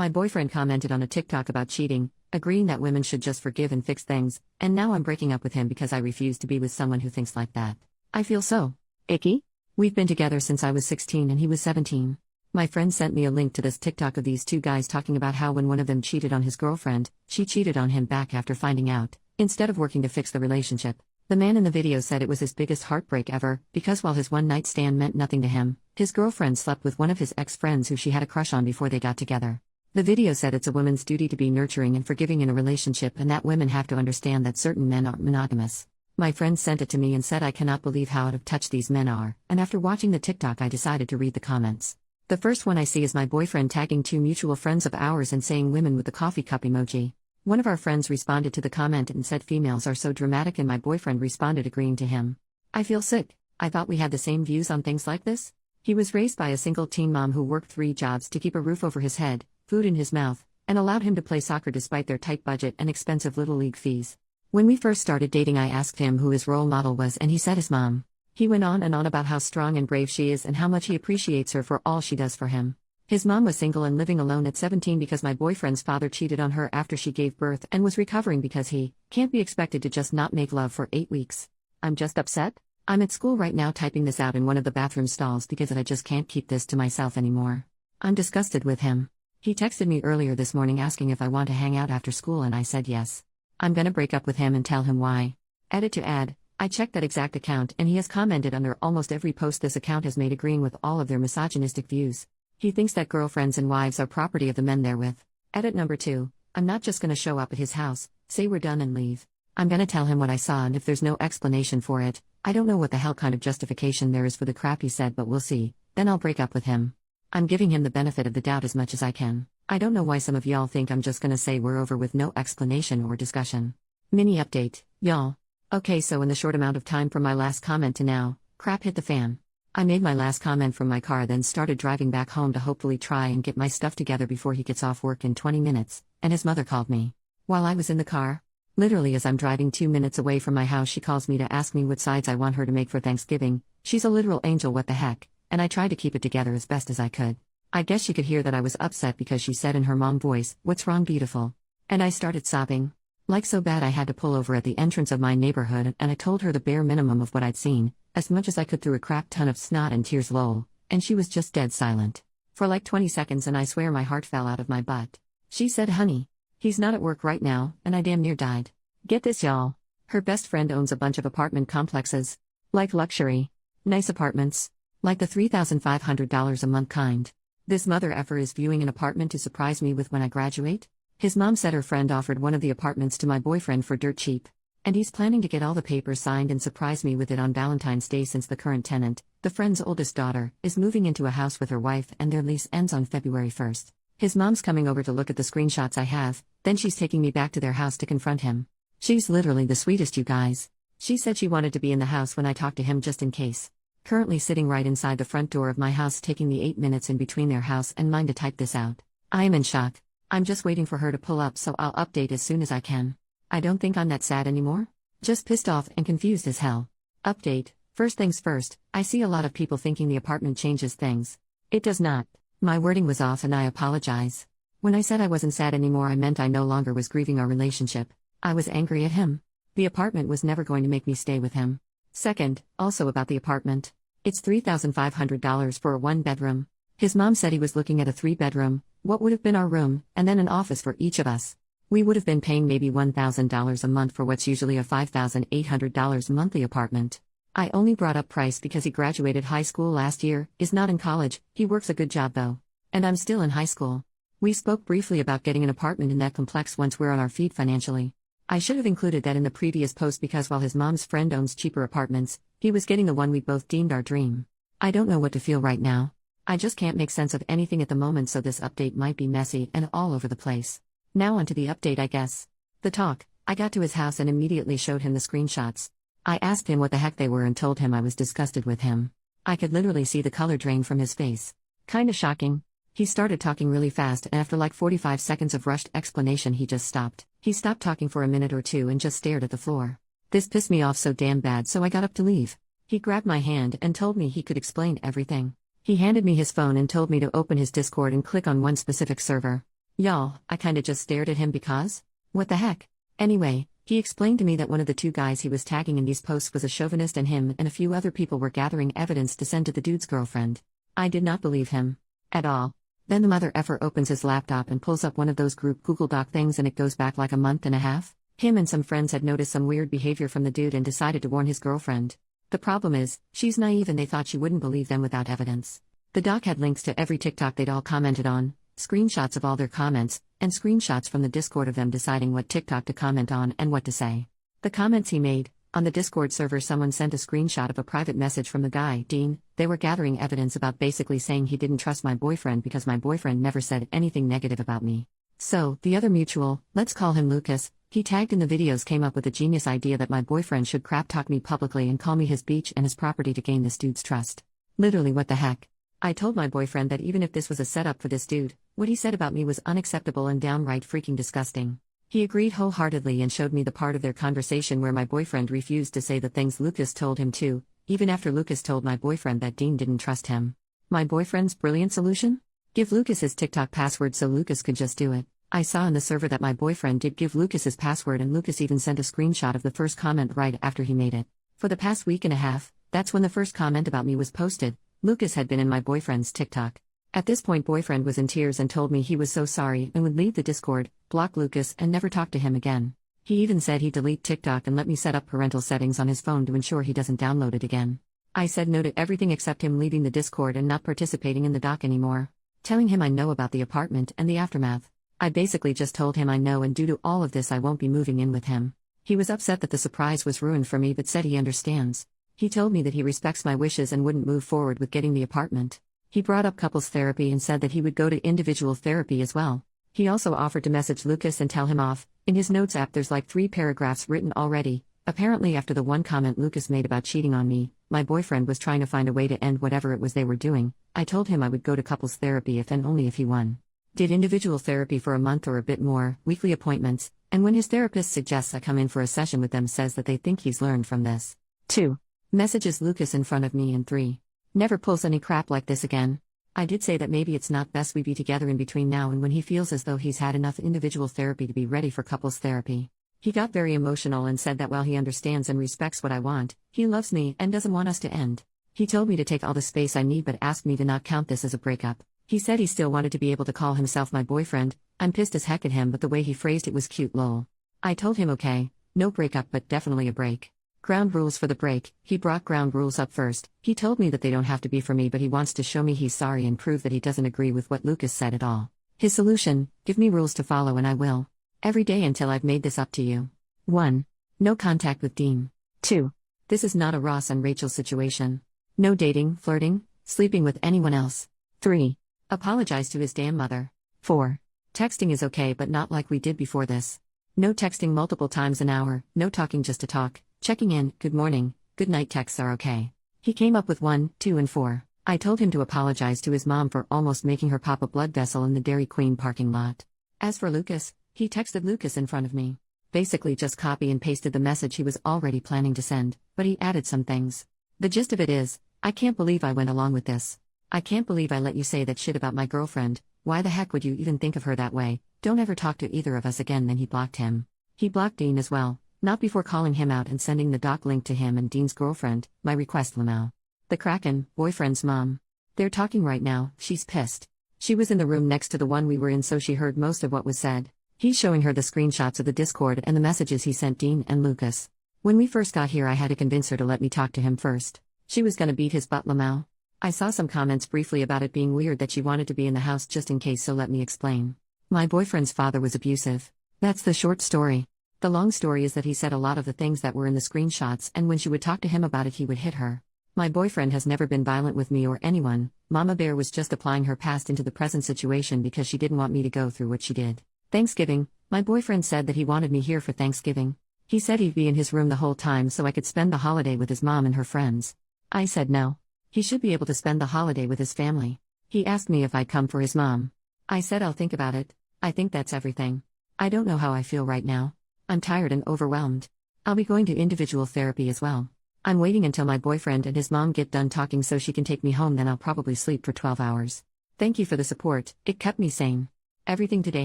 My boyfriend commented on a TikTok about cheating, agreeing that women should just forgive and fix things, and now I'm breaking up with him because I refuse to be with someone who thinks like that. I feel so icky. We've been together since I was 16 and he was 17. My friend sent me a link to this TikTok of these two guys talking about how when one of them cheated on his girlfriend, she cheated on him back after finding out, instead of working to fix the relationship. The man in the video said it was his biggest heartbreak ever, because while his one-night stand meant nothing to him, his girlfriend slept with one of his ex-friends who she had a crush on before they got together. The video said it's a woman's duty to be nurturing and forgiving in a relationship and that women have to understand that certain men aren't monogamous. My friend sent it to me and said I cannot believe how out of touch these men are, and after watching the TikTok I decided to read the comments. The first one I see is my boyfriend tagging two mutual friends of ours and saying women with the coffee cup emoji. One of our friends responded to the comment and said females are so dramatic, and my boyfriend responded agreeing to him. I feel sick. I thought we had the same views on things like this. He was raised by a single teen mom who worked 3 jobs to keep a roof over his head, food in his mouth, and allowed him to play soccer despite their tight budget and expensive little league fees. When we first started dating I asked him who his role model was and he said his mom. He went on and on about how strong and brave she is and how much he appreciates her for all she does for him. His mom was single and living alone at 17 because my boyfriend's father cheated on her after she gave birth and was recovering because he can't be expected to just not make love for 8 weeks. I'm just upset. I'm at school right now typing this out in one of the bathroom stalls because I just can't keep this to myself anymore. I'm disgusted with him. He texted me earlier this morning asking if I want to hang out after school and I said yes. I'm gonna break up with him and tell him why. Edit to add, I checked that exact account and he has commented under almost every post this account has made agreeing with all of their misogynistic views. He thinks that girlfriends and wives are property of the men they're with. Edit number 2, I'm not just gonna show up at his house, say we're done and leave. I'm gonna tell him what I saw and if there's no explanation for it, I don't know what the hell kind of justification there is for the crap he said but we'll see, then I'll break up with him. I'm giving him the benefit of the doubt as much as I can. I don't know why some of y'all think I'm just gonna say we're over with no explanation or discussion. Mini update, y'all. Okay, so in the short amount of time from my last comment to now, crap hit the fan. I made my last comment from my car then started driving back home to hopefully try and get my stuff together before he gets off work in 20 minutes, and his mother called me. While I was in the car, literally as I'm driving 2 minutes away from my house she calls me to ask me what sides I want her to make for Thanksgiving. She's a literal angel, what the heck, and I tried to keep it together as best as I could. I guess she could hear that I was upset because she said in her mom voice, "What's wrong, beautiful?" And I started sobbing. Like so bad I had to pull over at the entrance of my neighborhood and I told her the bare minimum of what I'd seen, as much as I could through a crap ton of snot and tears lol, and she was just dead silent. For like 20 seconds and I swear my heart fell out of my butt. She said, "Honey, he's not at work right now," and I damn near died. Get this y'all. Her best friend owns a bunch of apartment complexes. Like luxury. Nice apartments. Like the $3,500 a month kind. This mother effer is viewing an apartment to surprise me with when I graduate? His mom said her friend offered one of the apartments to my boyfriend for dirt cheap. And he's planning to get all the papers signed and surprise me with it on Valentine's Day since the current tenant, the friend's oldest daughter, is moving into a house with her wife and their lease ends on February 1st. His mom's coming over to look at the screenshots I have, then she's taking me back to their house to confront him. She's literally the sweetest, you guys. She said she wanted to be in the house when I talked to him just in case. Currently sitting right inside the front door of my house taking the 8 minutes in between their house and mine to type this out. I am in shock. I'm just waiting for her to pull up so I'll update as soon as I can. I don't think I'm that sad anymore. Just pissed off and confused as hell. Update, first things first, I see a lot of people thinking the apartment changes things. It does not. My wording was off and I apologize. When I said I wasn't sad anymore I meant I no longer was grieving our relationship. I was angry at him. The apartment was never going to make me stay with him. Second, also about the apartment. It's $3,500 for a 1-bedroom. His mom said he was looking at a 3-bedroom, what would have been our room, and then an office for each of us. We would have been paying maybe $1,000 a month for what's usually a $5,800 monthly apartment. I only brought up price because he graduated high school last year, is not in college, he works a good job though. And I'm still in high school. We spoke briefly about getting an apartment in that complex once we're on our feet financially. I should have included that in the previous post because while his mom's friend owns cheaper apartments, he was getting the one we both deemed our dream. I don't know what to feel right now. I just can't make sense of anything at the moment, so this update might be messy and all over the place. Now onto the update, I guess. The talk. I got to his house and immediately showed him the screenshots. I asked him what the heck they were and told him I was disgusted with him. I could literally see the color drain from his face. Kinda shocking. He started talking really fast and after like 45 seconds of rushed explanation he just stopped. He stopped talking for a minute or two and just stared at the floor. This pissed me off so damn bad, so I got up to leave. He grabbed my hand and told me he could explain everything. He handed me his phone and told me to open his Discord and click on one specific server. Y'all, I kinda just stared at him because? What the heck? Anyway, he explained to me that one of the two guys he was tagging in these posts was a chauvinist and him and a few other people were gathering evidence to send to the dude's girlfriend. I did not believe him. At all. Then the mother effer opens his laptop and pulls up one of those group Google Doc things and it goes back like a month and a half. Him and some friends had noticed some weird behavior from the dude and decided to warn his girlfriend. The problem is, she's naive and they thought she wouldn't believe them without evidence. The doc had links to every TikTok they'd all commented on, screenshots of all their comments, and screenshots from the Discord of them deciding what TikTok to comment on and what to say. The comments he made, on the Discord server someone sent a screenshot of a private message from the guy, Dean. They were gathering evidence about basically saying he didn't trust my boyfriend because my boyfriend never said anything negative about me. So, the other mutual, let's call him Lucas, he tagged in the videos came up with a genius idea that my boyfriend should crap talk me publicly and call me his beach and his property to gain this dude's trust. Literally what the heck? I told my boyfriend that even if this was a setup for this dude, what he said about me was unacceptable and downright freaking disgusting. He agreed wholeheartedly and showed me the part of their conversation where my boyfriend refused to say the things Lucas told him to, even after Lucas told my boyfriend that Dean didn't trust him. My boyfriend's brilliant solution? Give Lucas his TikTok password so Lucas could just do it. I saw in the server that my boyfriend did give Lucas his password and Lucas even sent a screenshot of the first comment right after he made it. For the past week and a half, that's when the first comment about me was posted, Lucas had been in my boyfriend's TikTok. At this point boyfriend was in tears and told me he was so sorry and would leave the Discord, block Lucas and never talk to him again. He even said he'd delete TikTok and let me set up parental settings on his phone to ensure he doesn't download it again. I said no to everything except him leaving the Discord and not participating in the doc anymore. Telling him I know about the apartment and the aftermath. I basically just told him I know and due to all of this I won't be moving in with him. He was upset that the surprise was ruined for me but said he understands. He told me that he respects my wishes and wouldn't move forward with getting the apartment. He brought up couples therapy and said that he would go to individual therapy as well. He also offered to message Lucas and tell him off. In his notes app there's like 3 paragraphs written already. Apparently after the one comment Lucas made about cheating on me, my boyfriend was trying to find a way to end whatever it was they were doing. I told him I would go to couples therapy if and only if he won. Did individual therapy for a month or a bit more, weekly appointments, and when his therapist suggests I come in for a session with them says that they think he's learned from this. 2. Messages Lucas in front of me and 3. Never pulls any crap like this again. I did say that maybe it's not best we be together in between now and when he feels as though he's had enough individual therapy to be ready for couples therapy. He got very emotional and said that while he understands and respects what I want, he loves me and doesn't want us to end. He told me to take all the space I need but asked me to not count this as a breakup. He said he still wanted to be able to call himself my boyfriend. I'm pissed as heck at him but the way he phrased it was cute lol. I told him okay, no breakup but definitely a break. Ground rules for the break. He brought ground rules up first. He told me that they don't have to be for me but he wants to show me he's sorry and prove that he doesn't agree with what Lucas said at all. His solution, give me rules to follow and I will. Every day until I've made this up to you. 1. No contact with Dean. 2. This is not a Ross and Rachel situation. No dating, flirting, sleeping with anyone else. 3. Apologize to his damn mother. 4. Texting is okay but not like we did before this. No texting multiple times an hour, no talking just to talk. Checking in, good morning, good night texts are okay. He came up with 1, 2 and 4. I told him to apologize to his mom for almost making her pop a blood vessel in the Dairy Queen parking lot. As for Lucas, he texted Lucas in front of me. Basically just copy and pasted the message he was already planning to send, but he added some things. The gist of it is, I can't believe I went along with this. I can't believe I let you say that shit about my girlfriend. Why the heck would you even think of her that way? Don't ever talk to either of us again. Then he blocked him. He blocked Dean as well. Not before calling him out and sending the doc link to him and Dean's girlfriend, my request Lamau. The Kraken, boyfriend's mom. They're talking right now, she's pissed. She was in the room next to the one we were in so she heard most of what was said. He's showing her the screenshots of the Discord and the messages he sent Dean and Lucas. When we first got here I had to convince her to let me talk to him first. She was gonna beat his butt Lamau. I saw some comments briefly about it being weird that she wanted to be in the house just in case so let me explain. My boyfriend's father was abusive. That's the short story. The long story is that he said a lot of the things that were in the screenshots and when she would talk to him about it he would hit her. My boyfriend has never been violent with me or anyone. Mama Bear was just applying her past into the present situation because she didn't want me to go through what she did. Thanksgiving, my boyfriend said that he wanted me here for Thanksgiving. He said he'd be in his room the whole time so I could spend the holiday with his mom and her friends. I said no. He should be able to spend the holiday with his family. He asked me if I'd come for his mom. I said I'll think about it. I think that's everything. I don't know how I feel right now. I'm tired and overwhelmed. I'll be going to individual therapy as well. I'm waiting until my boyfriend and his mom get done talking so she can take me home then I'll probably sleep for 12 hours. Thank you for the support, it kept me sane. Everything today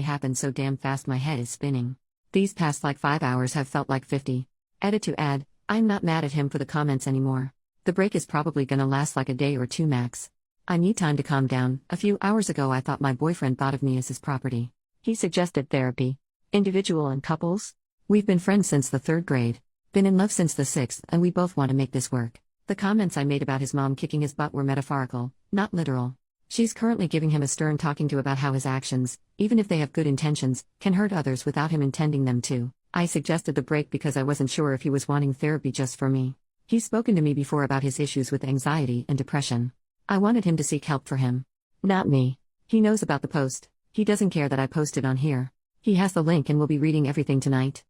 happened so damn fast my head is spinning. These past like 5 hours have felt like 50. Edit to add, I'm not mad at him for the comments anymore. The break is probably gonna last like a day or two max. I need time to calm down. A few hours ago I thought my boyfriend thought of me as his property. He suggested therapy. Individual and couples? We've been friends since the 3rd grade. Been in love since the 6th, and we both want to make this work. The comments I made about his mom kicking his butt were metaphorical, not literal. She's currently giving him a stern talking to about how his actions, even if they have good intentions, can hurt others without him intending them to. I suggested the break because I wasn't sure if he was wanting therapy just for me. He's spoken to me before about his issues with anxiety and depression. I wanted him to seek help for him. Not me. He knows about the post. He doesn't care that I posted on here. He has the link and will be reading everything tonight.